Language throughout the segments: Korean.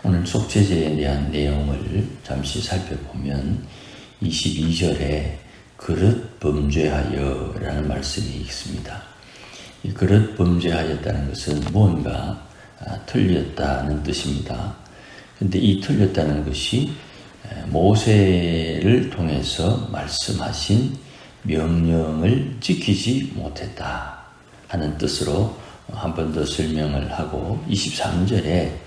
오늘 속죄제에 대한 내용을 잠시 살펴보면 22절에 그릇 범죄하여 라는 말씀이 있습니다. 이 그릇 범죄하였다는 것은 무언가 틀렸다는 뜻입니다. 근데 이 틀렸다는 것이 모세를 통해서 말씀하신 명령을 지키지 못했다 하는 뜻으로 한 번 더 설명을 하고 23절에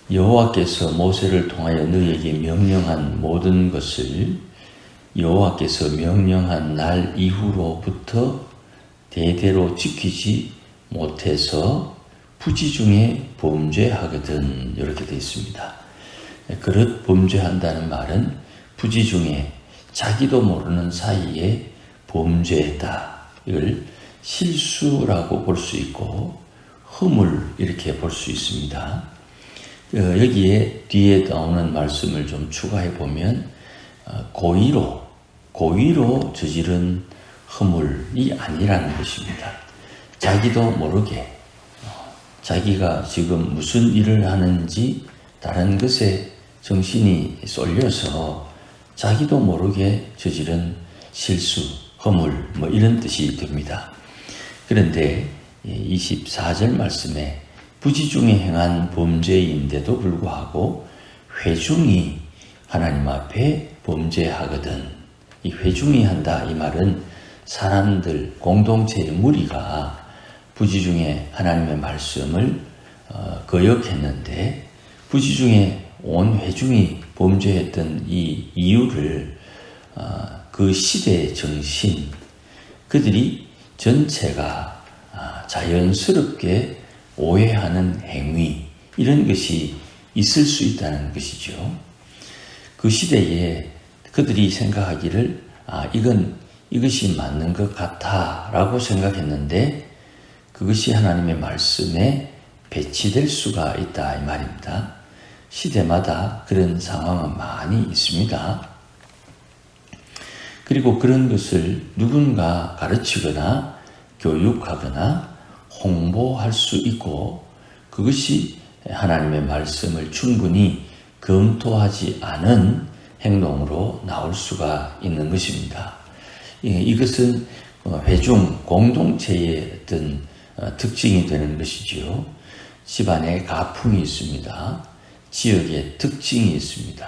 여호와께서 모세를 통하여 너에게 명령한 모든 것을 여호와께서 명령한 날 이후로부터 대대로 지키지 못해서 부지중에 범죄하거든 이렇게 되어 있습니다. 그릇 범죄한다는 말은 부지중에 자기도 모르는 사이에 범죄했다. 이걸 실수라고 볼 수 있고 허물 이렇게 볼 수 있습니다. 여기에 뒤에 나오는 말씀을 좀 추가해 보면 고의로 저지른 허물이 아니라는 것입니다. 자기도 모르게 자기가 지금 무슨 일을 하는지 다른 것에 정신이 쏠려서 자기도 모르게 저지른 실수, 허물 이런 뜻이 됩니다. 그런데 24절 말씀에 부지중에 행한 범죄인데도 불구하고 회중이 하나님 앞에 범죄하거든. 이 회중이 한다 이 말은 사람들 공동체의 무리가 부지중에 하나님의 말씀을 거역했는데 부지중에 온 회중이 범죄했던 이 이유를 그 시대의 정신 그들이 전체가 자연스럽게 오해하는 행위 이런 것이 있을 수 있다는 것이죠. 그 시대에 그들이 생각하기를 이것이 맞는 것 같아 라고 생각했는데 그것이 하나님의 말씀에 배치될 수가 있다 이 말입니다. 시대마다 그런 상황은 많이 있습니다. 그리고 그런 것을 누군가 가르치거나 교육하거나 홍보할 수 있고 그것이 하나님의 말씀을 충분히 검토하지 않은 행동으로 나올 수가 있는 것입니다. 이것은 회중 공동체의 어떤 특징이 되는 것이지요. 집안에 가풍이 있습니다. 지역에 특징이 있습니다.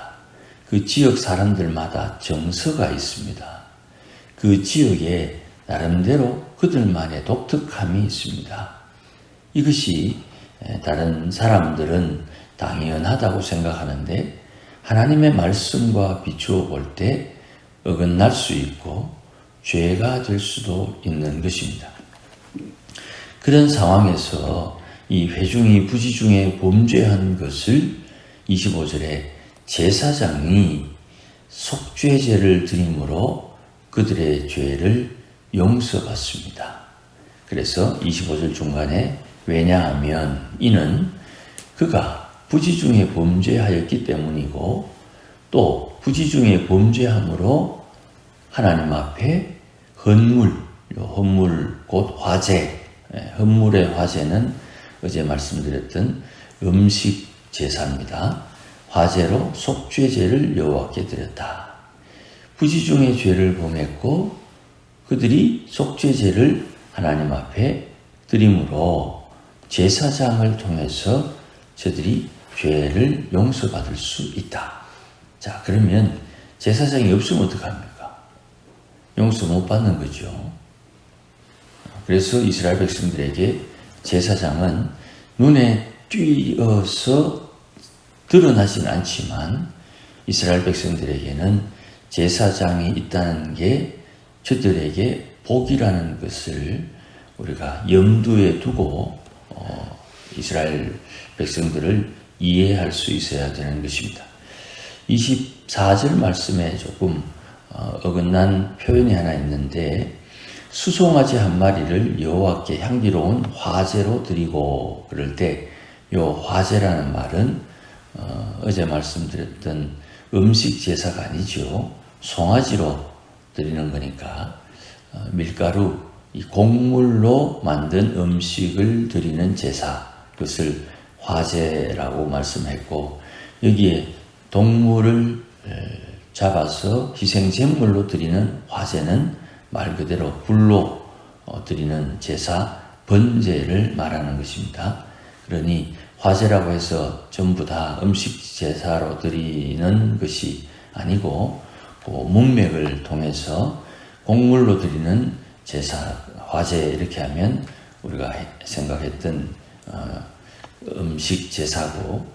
그 지역 사람들마다 정서가 있습니다. 그 지역에 나름대로 그들만의 독특함이 있습니다. 이것이 다른 사람들은 당연하다고 생각하는데 하나님의 말씀과 비추어 볼 때 어긋날 수 있고 죄가 될 수도 있는 것입니다. 그런 상황에서 이 회중이 부지중에 범죄한 것을 25절에 제사장이 속죄제를 드림으로 그들의 죄를 용서받습니다. 그래서 25절 중간에 왜냐하면 이는 그가 부지중에 범죄하였기 때문이고 또 부지중에 범죄함으로 하나님 앞에 헌물 곧 화제, 헌물의 화제는 어제 말씀드렸던 음식 제사입니다. 화제로 속죄제를 여호와께 드렸다. 부지중에 죄를 범했고 그들이 속죄제를 하나님 앞에 드림으로 제사장을 통해서 저들이 죄를 용서받을 수 있다. 자, 그러면 제사장이 없으면 어떡합니까? 용서 못 받는 거죠. 그래서 이스라엘 백성들에게 제사장은 눈에 띄어서 드러나진 않지만 이스라엘 백성들에게는 제사장이 있다는 게 저들에게 복이라는 것을 우리가 염두에 두고 이스라엘 백성들을 이해할 수 있어야 되는 것입니다. 24절 말씀에 조금 어긋난 표현이 하나 있는데 수송아지 한 마리를 여호와께 향기로운 화제로 드리고 그럴 때 이 화제라는 말은 어제 말씀드렸던 음식 제사가 아니죠. 송아지로 드리는 거니까 밀가루, 이 곡물로 만든 음식을 드리는 제사, 그것을 화제라고 말씀했고, 여기에 동물을 잡아서 희생제물로 드리는 화제는 말 그대로 불로 드리는 제사, 번제를 말하는 것입니다. 그러니 화제라고 해서 전부 다 음식 제사로 드리는 것이 아니고, 문맥을 통해서 곡물로 드리는 제사, 화제 이렇게 하면 우리가 생각했던 음식 제사고,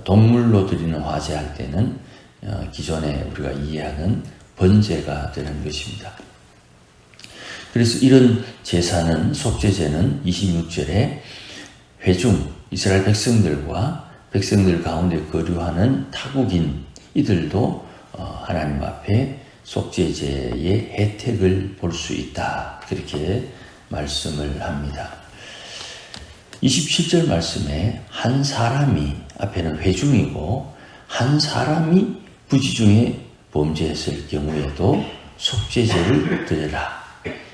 동물로 드리는 화제 할 때는 기존에 우리가 이해하는 번제가 되는 것입니다. 그래서 이런 제사는, 속죄제는 26절에 회중, 이스라엘 백성들 가운데 거류하는 타국인 이들도 하나님 앞에 속죄제의 혜택을 볼 수 있다. 그렇게 말씀을 합니다. 27절 말씀에 한 사람이, 앞에는 회중이고, 한 사람이 부지 중에 범죄했을 경우에도 속죄제를 드려라.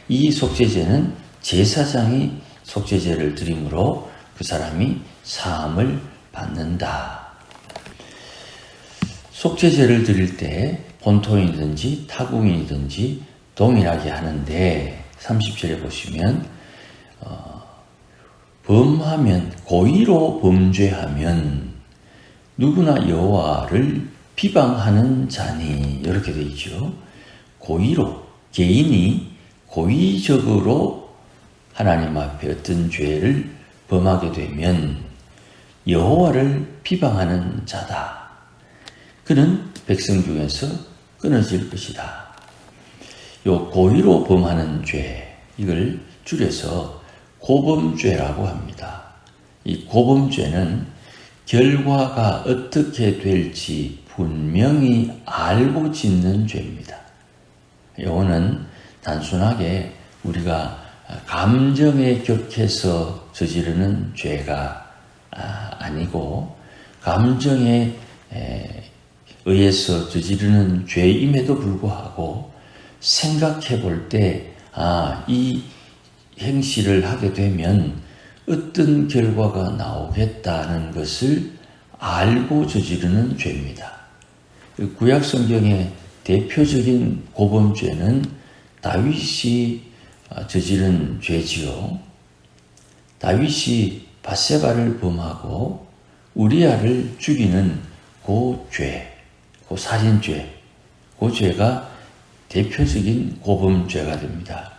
이 속죄제는 제사장이 속죄제를 드림으로 그 사람이 사함을 받는다. 속죄제를 드릴 때 본토인이든지 타국인이든지 동일하게 하는데, 30절에 보시면 범하면, 고의로 범죄하면 누구나 여호와를 비방하는 자니, 이렇게 되어 있죠. 고의로, 개인이 고의적으로 하나님 앞에 어떤 죄를 범하게 되면 여호와를 비방하는 자다. 그는 백성 중에서 끊어질 것이다. 요 고의로 범하는 죄, 이걸 줄여서 고범죄라고 합니다. 이 고범죄는 결과가 어떻게 될지 분명히 알고 짓는 죄입니다. 이거는 단순하게 우리가 감정에 격해서 저지르는 죄가 아니고, 감정에 의해서 저지르는 죄임에도 불구하고 생각해 볼 때, 이 행실을 하게 되면 어떤 결과가 나오겠다는 것을 알고 저지르는 죄입니다. 구약 성경의 대표적인 고범죄는 다윗이 저지른 죄지요. 다윗이 밧세바를 범하고 우리아를 죽이는 그 죄, 그 살인죄, 그 죄가 대표적인 고범죄가 됩니다.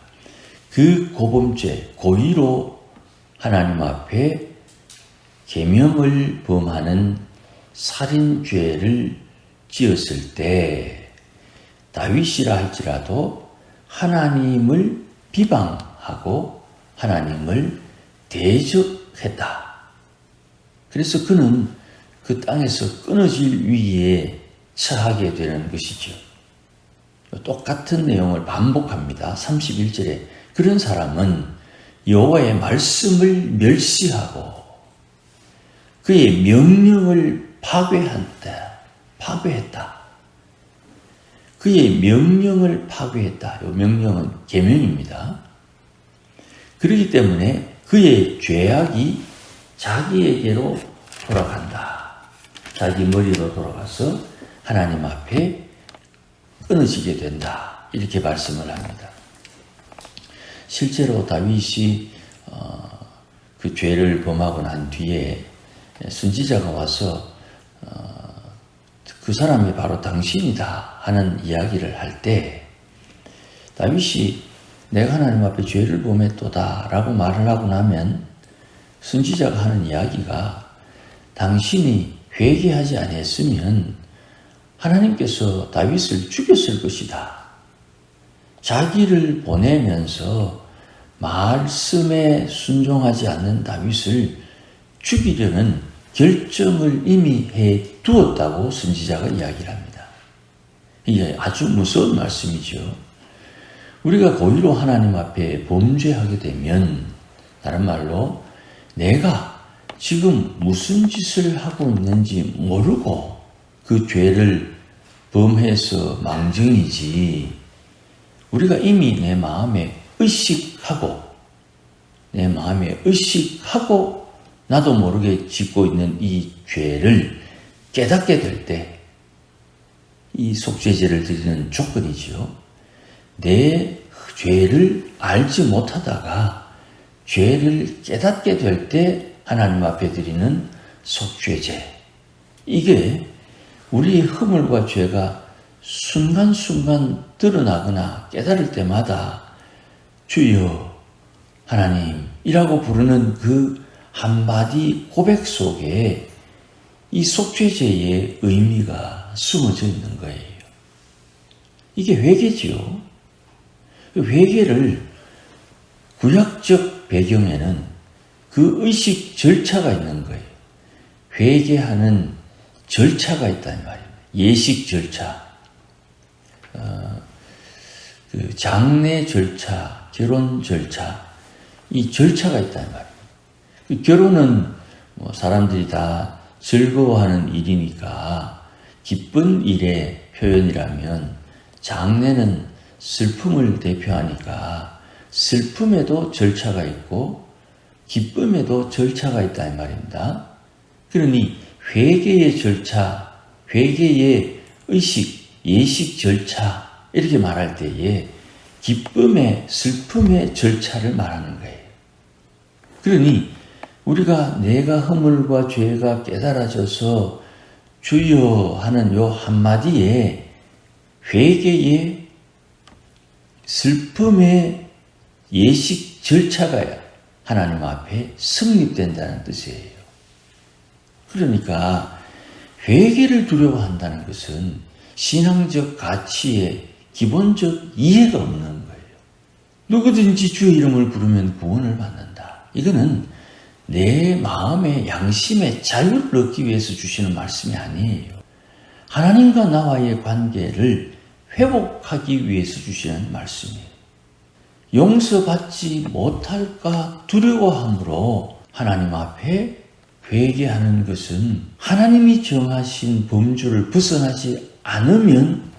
그 고범죄, 고의로 하나님 앞에 계명을 범하는 살인죄를 지었을 때 다윗이라 할지라도 하나님을 비방하고 하나님을 대적했다. 그래서 그는 그 땅에서 끊어질 위기에 처하게 되는 것이죠. 똑같은 내용을 반복합니다. 31절에 그런 사람은 여호와의 말씀을 멸시하고 그의 명령을 파괴했다. 그의 명령을 파괴했다. 이 명령은 계명입니다. 그렇기 때문에 그의 죄악이 자기에게로 돌아간다. 자기 머리로 돌아가서 하나님 앞에 끊어지게 된다. 이렇게 말씀을 합니다. 실제로 다윗이 그 죄를 범하고 난 뒤에 선지자가 와서 그 사람이 바로 당신이다 하는 이야기를 할 때 다윗이 내가 하나님 앞에 죄를 범했도다 라고 말을 하고 나면 선지자가 하는 이야기가 당신이 회개하지 아니했으면 하나님께서 다윗을 죽였을 것이다. 자기를 보내면서 말씀에 순종하지 않는 다윗을 죽이려는 결정을 이미 해 두었다고 선지자가 이야기를 합니다. 이게 아주 무서운 말씀이죠. 우리가 고의로 하나님 앞에 범죄하게 되면, 다른 말로 내가 지금 무슨 짓을 하고 있는지 모르고 그 죄를 범해서 망정이지, 우리가 이미 내 마음에 의식하고 나도 모르게 짓고 있는 이 죄를 깨닫게 될 때 이 속죄제를 드리는 조건이지요. 내 죄를 알지 못하다가 죄를 깨닫게 될 때 하나님 앞에 드리는 속죄제. 이게 우리의 허물과 죄가 순간순간 드러나거나 깨달을 때마다 주여 하나님이라고 부르는 그 한마디 고백 속에 이 속죄제의 의미가 숨어져 있는 거예요. 이게 회개지요. 회개를 구약적 배경에는 그 의식 절차가 있는 거예요. 회개하는 절차가 있다는 말입니다. 예식 절차, 그 장례 절차, 결혼 절차, 이 절차가 있다는 말입니다. 결혼은 뭐 사람들이 다 즐거워하는 일이니까 기쁜 일의 표현이라면 장례는 슬픔을 대표하니까 슬픔에도 절차가 있고 기쁨에도 절차가 있다는 말입니다. 그러니 회개의 절차, 회개의 의식, 예식 절차 이렇게 말할 때에 기쁨의, 슬픔의 절차를 말하는 거예요. 그러니 우리가 내가 허물과 죄가 깨달아져서 주여 하는 요 한마디에 회개의 슬픔의 예식 절차가 하나님 앞에 성립된다는 뜻이에요. 그러니까 회개를 두려워한다는 것은 신앙적 가치에 기본적 이해가 없는 거예요. 누구든지 주의 이름을 부르면 구원을 받는다. 이거는 내 마음의 양심의 자유를 얻기 위해서 주시는 말씀이 아니에요. 하나님과 나와의 관계를 회복하기 위해서 주시는 말씀이에요. 용서받지 못할까 두려워함으로 하나님 앞에 회개하는 것은 하나님이 정하신 범주를 벗어나지 않으면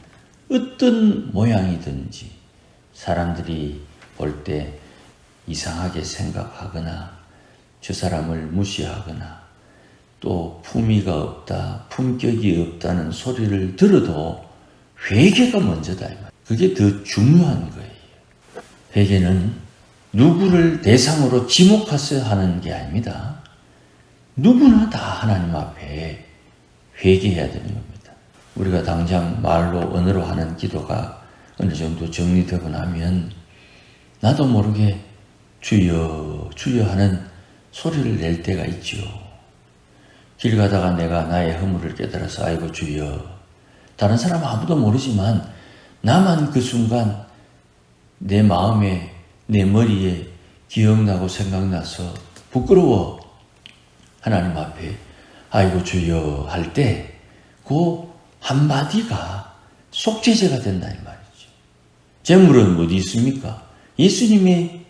어떤 모양이든지 사람들이 볼 때 이상하게 생각하거나 저 사람을 무시하거나 또 품위가 없다, 품격이 없다는 소리를 들어도 회개가 먼저다. 그게 더 중요한 거예요. 회개는 누구를 대상으로 지목해서 하는 게 아닙니다. 누구나 다 하나님 앞에 회개해야 되는 겁니다. 우리가 당장 말로 언어로 하는 기도가 어느 정도 정리되고 나면 나도 모르게 주여 주여 하는 소리를 낼 때가 있죠. 길 가다가 내가 나의 허물을 깨달아서 아이고 주여, 다른 사람 아무도 모르지만 나만 그 순간 내 마음에 내 머리에 기억나고 생각나서 부끄러워 하나님 앞에 아이고 주여 할 때 그 한마디가 속죄제가 된다는 말이죠. 제물은 어디 있습니까? 예수님의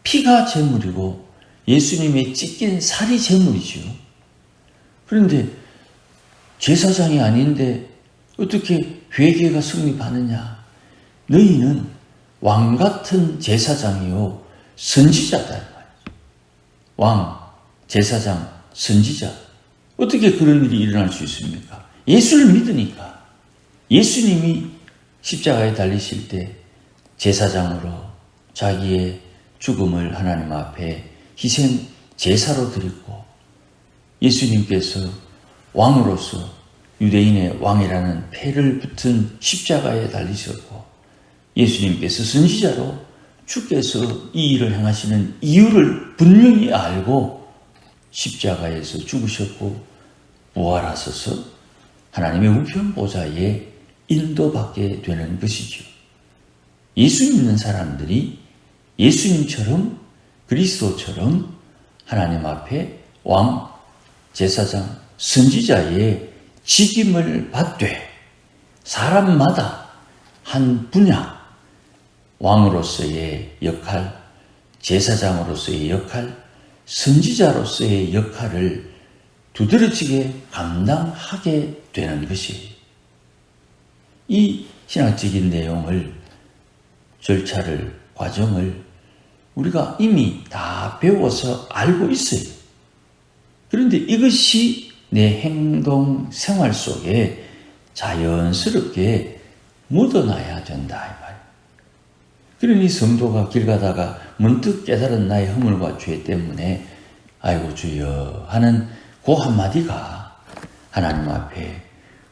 피가 제물이고 예수님의 찢긴 살이 제물이죠. 그런데 제사장이 아닌데 어떻게 회개가 성립하느냐? 너희는 왕 같은 제사장이요 선지자다 말이죠. 왕, 제사장, 선지자. 어떻게 그런 일이 일어날 수 있습니까? 예수를 믿으니까. 예수님이 십자가에 달리실 때 제사장으로 자기의 죽음을 하나님 앞에 희생 제사로 드렸고, 예수님께서 왕으로서 유대인의 왕이라는 패를 붙은 십자가에 달리셨고, 예수님께서 선지자로 주께서 이 일을 행하시는 이유를 분명히 알고 십자가에서 죽으셨고 부활하셔서 하나님의 우편 보좌에 인도받게 되는 것이죠. 예수 믿는 사람들이 예수님처럼 그리스도처럼 하나님 앞에 왕, 제사장, 선지자의 직임을 받되 사람마다 한 분야, 왕으로서의 역할, 제사장으로서의 역할, 선지자로서의 역할을 두드러지게 감당하게 되는 것이, 이 신학적인 내용을, 절차를, 과정을 우리가 이미 다 배워서 알고 있어요. 그런데 이것이 내 행동 생활 속에 자연스럽게 묻어나야 된다 이 말이에요. 그러니 성도가 길 가다가 문득 깨달은 나의 허물과 죄 때문에 아이고 주여 하는 그 한마디가 하나님 앞에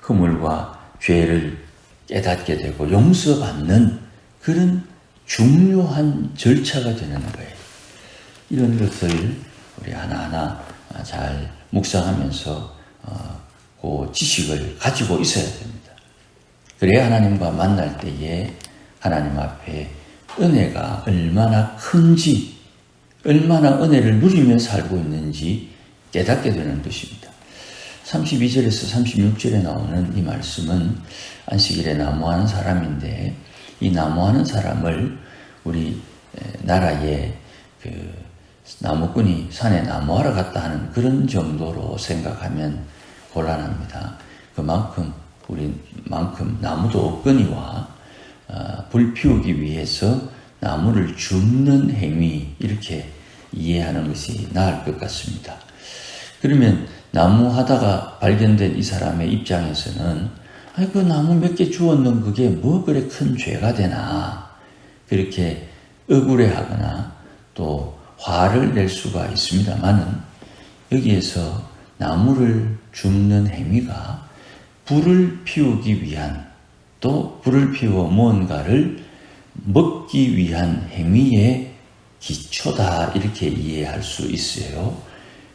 허물과 죄를 깨닫게 되고 용서받는 그런 중요한 절차가 되는 거예요. 이런 것을 우리 하나하나 잘 묵상하면서 그 지식을 가지고 있어야 됩니다. 그래야 하나님과 만날 때에 하나님 앞에 은혜가 얼마나 큰지, 얼마나 은혜를 누리며 살고 있는지 깨닫게 되는 것입니다. 32절에서 36절에 나오는 이 말씀은 안식일에 나무하는 사람인데, 이 나무하는 사람을 우리 나라의 나무꾼이 산에 나무하러 갔다 하는 그런 정도로 생각하면 곤란합니다. 그만큼 우리만큼 나무도 없거니와 불 피우기 위해서 나무를 줍는 행위, 이렇게 이해하는 것이 나을 것 같습니다. 그러면 나무하다가 발견된 이 사람의 입장에서는 그 나무 몇 개 주웠는 그게 뭐 그래 큰 죄가 되나, 그렇게 억울해하거나 또 화를 낼 수가 있습니다만은, 여기에서 나무를 줍는 행위가 불을 피우기 위한, 또 불을 피워 무언가를 먹기 위한 행위의 기초다, 이렇게 이해할 수 있어요.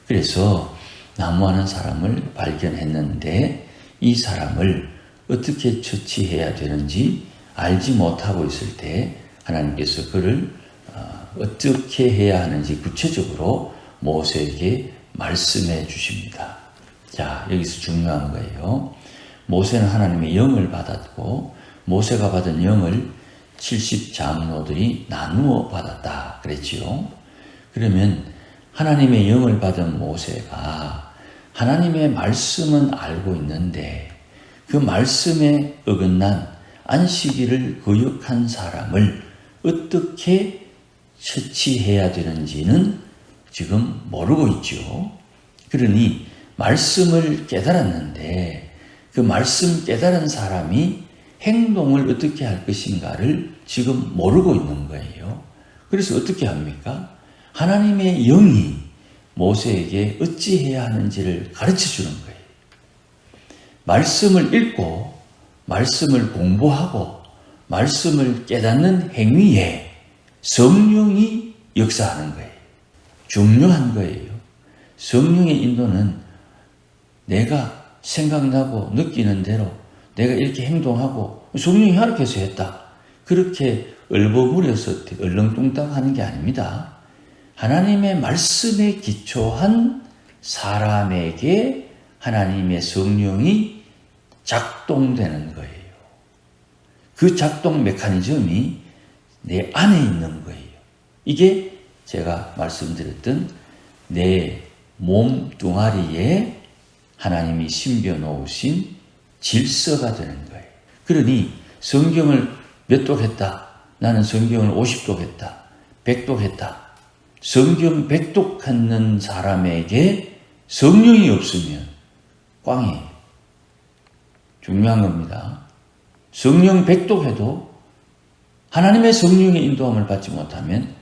그래서 나무하는 사람을 발견했는데 이 사람을 어떻게 처치해야 되는지 알지 못하고 있을 때 하나님께서 그를 어떻게 해야 하는지 구체적으로 모세에게 말씀해 주십니다. 자, 여기서 중요한 거예요. 모세는 하나님의 영을 받았고, 모세가 받은 영을 70장로들이 나누어 받았다 그랬지요. 그러면 하나님의 영을 받은 모세가 하나님의 말씀은 알고 있는데 그 말씀에 어긋난 안식일을 거역한 사람을 어떻게 처치해야 되는지는 지금 모르고 있죠. 그러니 말씀을 깨달았는데 그 말씀 깨달은 사람이 행동을 어떻게 할 것인가를 지금 모르고 있는 거예요. 그래서 어떻게 합니까? 하나님의 영이 모세에게 어찌해야 하는지를 가르쳐 주는 거예요. 말씀을 읽고 말씀을 공부하고 말씀을 깨닫는 행위에 성령이 역사하는 거예요. 중요한 거예요. 성령의 인도는 내가 생각나고 느끼는 대로 내가 이렇게 행동하고 성령이 허락해서 했다, 그렇게 얼버무려서 얼렁뚱땅 하는 게 아닙니다. 하나님의 말씀에 기초한 사람에게 하나님의 성령이 작동되는 거예요. 그 작동 메커니즘이 내 안에 있는 거예요. 이게 제가 말씀드렸던 내 몸뚱아리에 하나님이 심겨 놓으신 질서가 되는 거예요. 그러니 성경을 몇 독 했다, 나는 성경을 50독 했다, 100독 했다, 성경 100독 하는 사람에게 성령이 없으면 꽝이에요. 중요한 겁니다. 성령 100독 해도 하나님의 성령의 인도함을 받지 못하면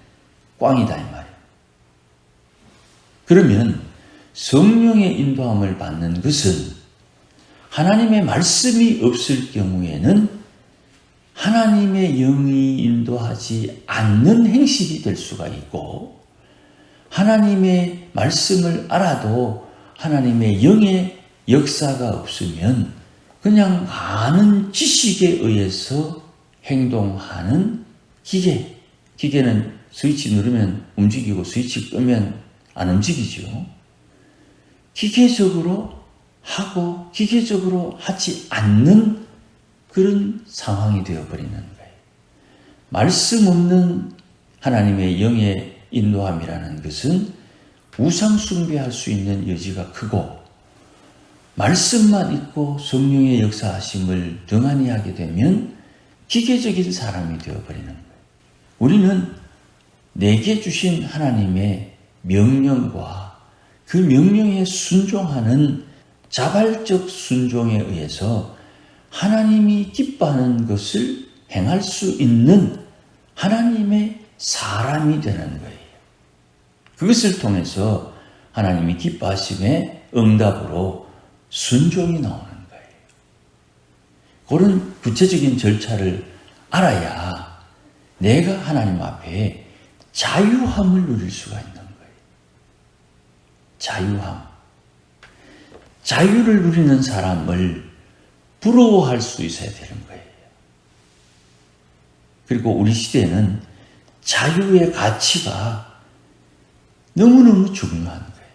꽝이다 이 말이에요. 그러면 성령의 인도함을 받는 것은 하나님의 말씀이 없을 경우에는 하나님의 영이 인도하지 않는 행실이 될 수가 있고, 하나님의 말씀을 알아도 하나님의 영의 역사가 없으면 그냥 아는 지식에 의해서 행동하는 기계. 기계는 스위치 누르면 움직이고 스위치 끄면 안 움직이죠. 기계적으로 하고 기계적으로 하지 않는 그런 상황이 되어버리는 거예요. 말씀 없는 하나님의 영의 인도함이라는 것은 우상 숭배할 수 있는 여지가 크고, 말씀만 있고 성령의 역사하심을 등한히 하게 되면 기계적인 사람이 되어버리는 거예요. 우리는 내게 주신 하나님의 명령과 그 그 명령에 순종하는 자발적 순종에 의해서 하나님이 기뻐하는 것을 행할 수 있는 하나님의 사람이 되는 거예요. 그것을 통해서 하나님이 기뻐하심의 응답으로 순종이 나오는 거예요. 그런 구체적인 절차를 알아야 내가 하나님 앞에 자유함을 누릴 수가 있는 거예요. 자유함. 자유를 누리는 사람을 부러워할 수 있어야 되는 거예요. 그리고 우리 시대는 자유의 가치가 너무너무 중요한 거예요.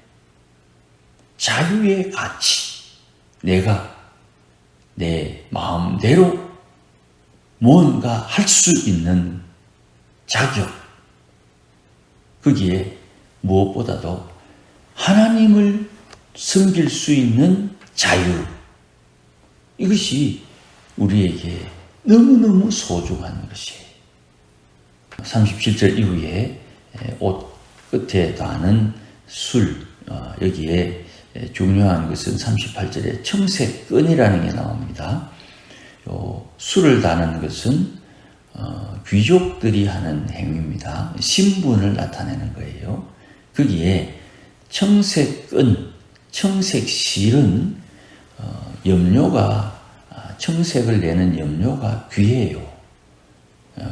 자유의 가치. 내가 내 마음대로 뭔가 할 수 있는 자격. 거기에 무엇보다도 하나님을 섬길 수 있는 자유. 이것이 우리에게 너무너무 소중한 것이에요. 37절 이후에 옷 끝에 다는 술, 여기에 중요한 것은 38절에 청색끈이라는 게 나옵니다. 술을 다는 것은 귀족들이 하는 행위입니다. 신분을 나타내는 거예요. 거기에 청색끈, 청색실은 염료가 청색을 내는 염료가 귀해요.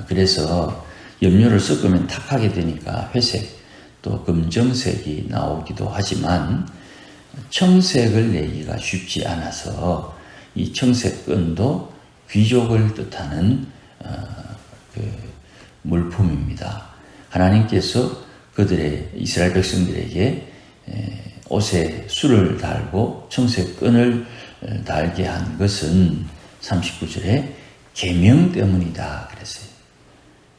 그래서 염료를 섞으면 탁하게 되니까 회색 또 검정색이 나오기도 하지만 청색을 내기가 쉽지 않아서 이 청색끈도 귀족을 뜻하는 물품입니다. 하나님께서 그들의 이스라엘 백성들에게 옷에 술을 달고 청색끈을 달게 한 것은 39절에 계명 때문이다 그랬어요.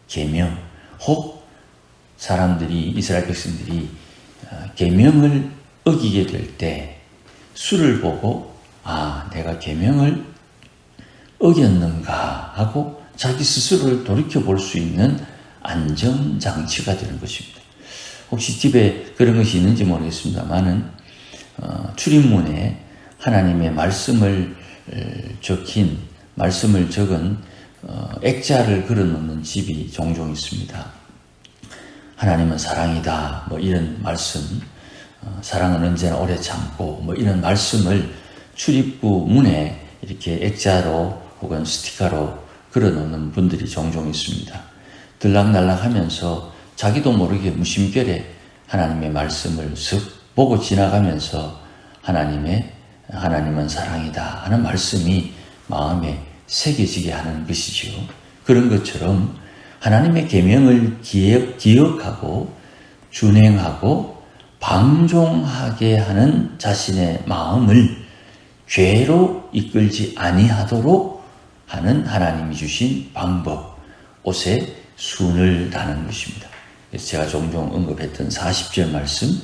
계명. 혹 사람들이 이스라엘 백성들이 계명을 어기게 될 때 술을 보고 내가 계명을 어겼는가 하고 자기 스스로를 돌이켜 볼 수 있는 안전장치가 되는 것입니다. 혹시 집에 그런 것이 있는지 모르겠습니다만은 출입문에 하나님의 말씀을 적은 액자를 걸어놓는 집이 종종 있습니다. 하나님은 사랑이다, 이런 말씀, 사랑은 언제나 오래 참고, 이런 말씀을 출입구 문에 이렇게 액자로 혹은 스티커로 걸어놓는 분들이 종종 있습니다. 들락날락 하면서 자기도 모르게 무심결에 하나님의 말씀을 슥 보고 지나가면서 하나님은 사랑이다 하는 말씀이 마음에 새겨지게 하는 것이죠. 그런 것처럼 하나님의 계명을 기억하고 준행하고 방종하게 하는 자신의 마음을 죄로 이끌지 아니하도록 하는 하나님이 주신 방법, 옷에 순을 다는 것입니다. 그래서 제가 종종 언급했던 40절 말씀,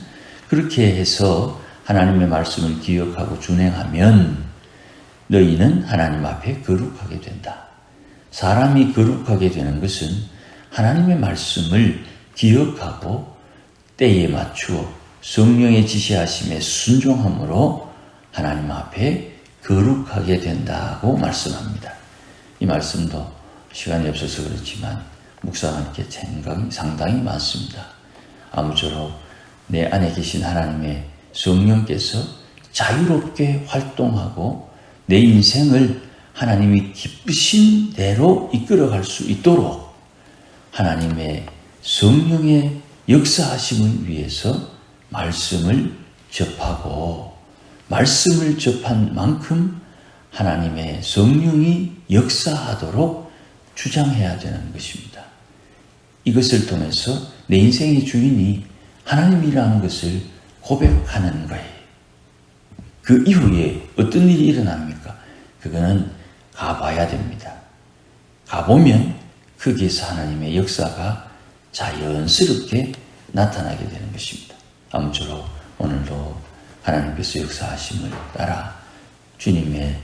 그렇게 해서 하나님의 말씀을 기억하고 준행하면 너희는 하나님 앞에 거룩하게 된다. 사람이 거룩하게 되는 것은 하나님의 말씀을 기억하고 때에 맞추어 성령의 지시하심에 순종함으로 하나님 앞에 거룩하게 된다고 말씀합니다. 이 말씀도 시간이 없어서 그렇지만 묵상하기에 생각이 상당히 많습니다. 아무쪼록 내 안에 계신 하나님의 성령께서 자유롭게 활동하고 내 인생을 하나님이 기쁘신 대로 이끌어갈 수 있도록 하나님의 성령의 역사하심을 위해서 말씀을 접하고 말씀을 접한 만큼 하나님의 성령이 역사하도록 주장해야 되는 것입니다. 이것을 통해서 내 인생의 주인이 하나님이라는 것을 고백하는 거예요. 그 이후에 어떤 일이 일어납니까? 그거는 가봐야 됩니다. 가보면 거기에서 하나님의 역사가 자연스럽게 나타나게 되는 것입니다. 아무쪼록 오늘도 하나님께서 역사하심을 따라 주님의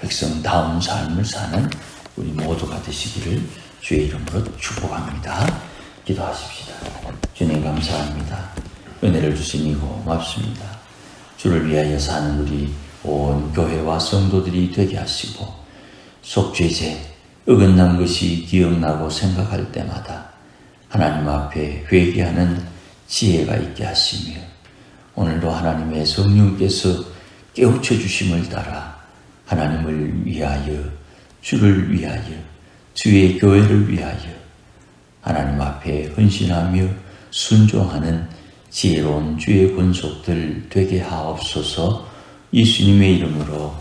백성다운 삶을 사는 우리 모두가 되시기를 주의 이름으로 축복합니다. 기도하십시다. 주님 감사합니다. 은혜를 주시니 고맙습니다. 주를 위하여 사는 우리 온 교회와 성도들이 되게 하시고 속죄제, 어긋난 것이 기억나고 생각할 때마다 하나님 앞에 회개하는 지혜가 있게 하시며 오늘도 하나님의 성령께서 깨우쳐 주심을 따라 하나님을 위하여, 주를 위하여, 주의 교회를 위하여 하나님 앞에 헌신하며 순종하는 지혜로운 주의 권속들 되게 하옵소서. 예수님의 이름으로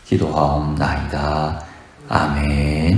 기도하옵나이다. 아멘.